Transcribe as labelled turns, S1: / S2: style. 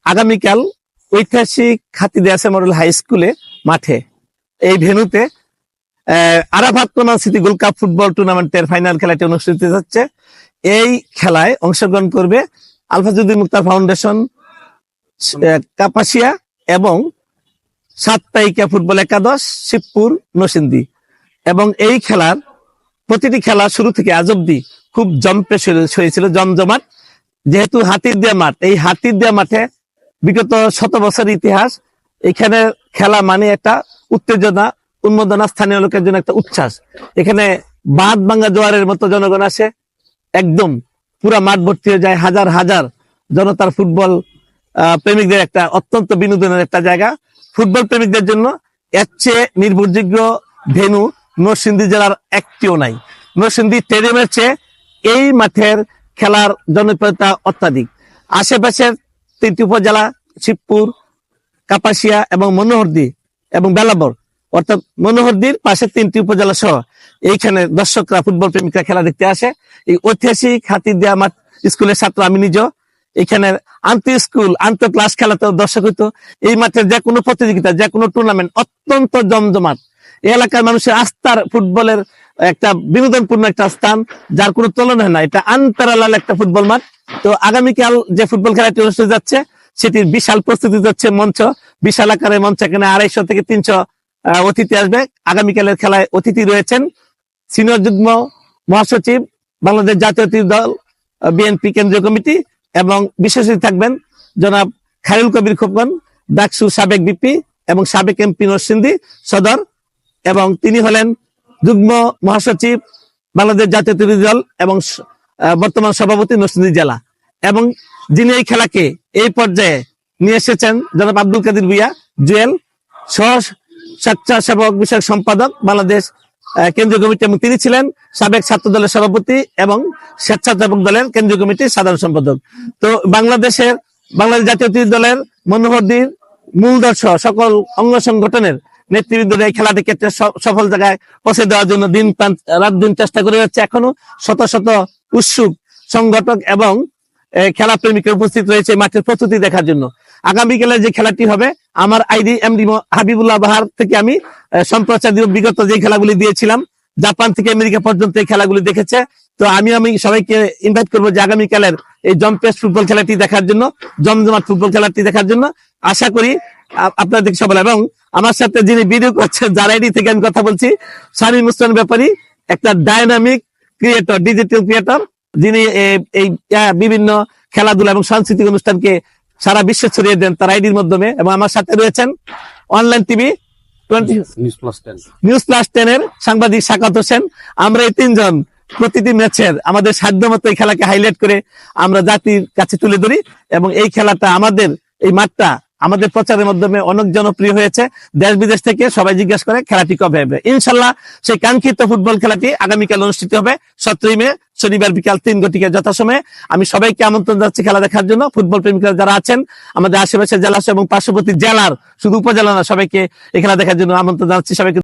S1: আগামীকাল ঐতিহাসিক Hatidiya model high স্কুলে মাঠে এই ভেন্যুতে Arafat Noman city gold cup football টুর্নামেন্টের ফাইনাল খেলাটি অনুষ্ঠিত হচ্ছে। এই খেলায় অংশগ্রহণ করবে আলফাজুদ্দিন মুক্তার ফাউন্ডেশন, কাপাসিয়া এবং সাতপাইকা ফুটবল একাদশ, শিবপুর, নরসিংদী। এবং এই খেলার প্রতিটি খেলা শুরু থেকে আজ অব্দি খুব জম্পে হয়েছিল, জমজমাট। যেহেতু হাতিদিয়া মাঠ, এই হাতিদিয়া মাঠে বিগত 100 বছর ইতিহাস। এখানে খেলা মানে একটা উত্তেজনা, উন্মোদনা, স্থানীয় লোকের জন্য একটা উচ্ছ্বাস। এখানে বাঁধ ভাঙ্গা জোয়ারের মতো জনগণ আসে, একদম পুরা মাঠ ভর্তি হয়ে যায়। হাজার হাজার জনতার ফুটবল প্রেমিকদের একটা অত্যন্ত বিনোদনের একটা জায়গা। ফুটবল প্রেমিকদের জন্য এর চেয়ে নির্ভরযোগ্য ভেন্যু নরসিংদী জেলার একটিও নাই। নরসিংদী স্টেডিয়ামের চেয়ে এই মাঠের খেলার জনপ্রিয়তা অত্যাধিক। আশেপাশের 3টি উপজেলা শিবপুর, কাপাসিয়া এবং মনোহরদী এবং বেলাবর, অর্থাৎ মনোহরদীর পাশে 3টি উপজেলা সহ এইখানে দর্শকরা, ফুটবল প্রেমিকরা খেলা দেখতে আসে। এই ঐতিহাসিক হাতিদিয়া মাঠ স্কুলের ছাত্র আমি নিজ। এখানে আন্তঃ স্কুল আন্তঃ ক্লাস খেলাতেও দর্শক হইতো। এই মাঠের যে কোনো প্রতিযোগিতা, যে কোনো টুর্নামেন্ট অত্যন্ত জমজমাট। এই এলাকার মানুষের আস্থার ফুটবলের একটা বিনোদনপূর্ণ একটা স্থান, যার কোনো তুলনা হয় না। এটা আনপ্যারালাল একটা ফুটবল মাঠ। তো আগামীকাল যে ফুটবল খেলাটি অনুষ্ঠিত যাচ্ছে সেটির বিশাল প্রস্তুতি যাচ্ছে। মঞ্চ বিশাল আকারের মঞ্চ, এখানে 250 থেকে 300 অতিথি আসবে। আগামীকালের খেলায় অতিথি রয়েছেন সিনিয়র যুগ্ম মহাসচিব, বাংলাদেশ জাতীয় দল, বিএনপি কেন্দ্রীয় কমিটি, এবং বিশেষ অতিথি থাকবেন জনাব খায়রুল কবির খোকন, ডাকসু সাবেক বিপি এবং সাবেক এমপি নরসিংদী সদর, এবং তিনি হলেন যুগ্ম মহাসচিব, বাংলাদেশ জাতীয় দল এবং বর্তমান সভাপতি নরসিংদী জেলা। এবং যিনি এই খেলাকে এই পর্যায়ে নিয়ে এসেছেন জনাব আব্দুল কাদির ভুইয়া জুয়েল, সহ স্বেচ্ছাসেবক বিষয়ক সম্পাদক, বাংলাদেশ কেন্দ্রীয় কমিটি, এবং তিনি ছিলেন সাবেক ছাত্র দলের সভাপতি এবং স্বেচ্ছাসেবক দলের কেন্দ্রীয় কমিটির সাধারণ সম্পাদক। তো বাংলাদেশ জাতীয় দলের মনোহরদীর মূলদর্শ সকল অঙ্গ সংগঠনের নেতৃবৃন্দ এই খেলাটিকে সফল জায়গায় পৌঁছে দেওয়ার জন্য রাত দিন চেষ্টা করে যাচ্ছে। এখনো শত শত উৎসুক সংগঠক এবং খেলা প্রেমিকের উপস্থিত রয়েছে মাঠের প্রস্তুতি দেখার জন্য। আগামীকালের যে খেলাটি হবে, আমার আইডি এমডি হাবিবুল্লাহ বাহার থেকে আমি সম্প্রচার বিগত যে খেলাগুলি দিয়েছিলাম, জাপান থেকে আমেরিকা পর্যন্ত এই খেলাগুলি দেখেছে। তো আমি সবাইকে ইনভাইট করবো যে আগামীকালের এই জম্পেস ফুটবল খেলাটি দেখার জন্য, জমজমাট ফুটবল খেলাটি দেখার জন্য। আশা করি আপনাদের সবাই, এবং আমার সাথে যিনি ভিডিও করছেন, যার আইডি থেকে আমি কথা বলছি, শামীম মুসলিম ব্যাপারী, একটা ডায়নামিক ক্রিয়েটর, ডিজিটাল ক্রিয়েটর, যিনি এই বিভিন্ন খেলাধুলা এবং সাংস্কৃতিক অনুষ্ঠানকে সারা বিশ্বে ছড়িয়ে দেন তার আইডির মাধ্যমে। এবং আমার সাথে রয়েছেন অনলাইন টিভি নিউজ প্লাস 10 এর সাংবাদিক সাকাত হোসেন। আমরা এই 3 জন প্রতিটি ম্যাচের আমাদের সাধ্যমতো এই খেলাকে হাইলাইট করে আমরা জাতির কাছে তুলে ধরি, এবং এই খেলাটা, আমাদের এই মাঠটা আমাদের প্রচারের মাধ্যমে অনেক জনপ্রিয় হয়েছে। দেশ বিদেশ থেকে সবাই জিজ্ঞাসা করে খেলাটি কবে হবে। ইনশাল্লাহ সেই কাঙ্ক্ষিত ফুটবল খেলাটি আগামীকাল অনুষ্ঠিত হবে 17 মে শনিবার বিকাল 3 ঘটিকায় যথাসময়ে। আমি সবাইকে আমন্ত্রণ জানাচ্ছি খেলা দেখার জন্য। ফুটবল প্রেমিকরা যারা আছেন আমাদের আশেপাশের জেলা এবং পার্শ্ববর্তী জেলার, শুধু উপজেলা না, সবাইকে এই খেলা দেখার জন্য আমন্ত্রণ জানাচ্ছি সবাইকে।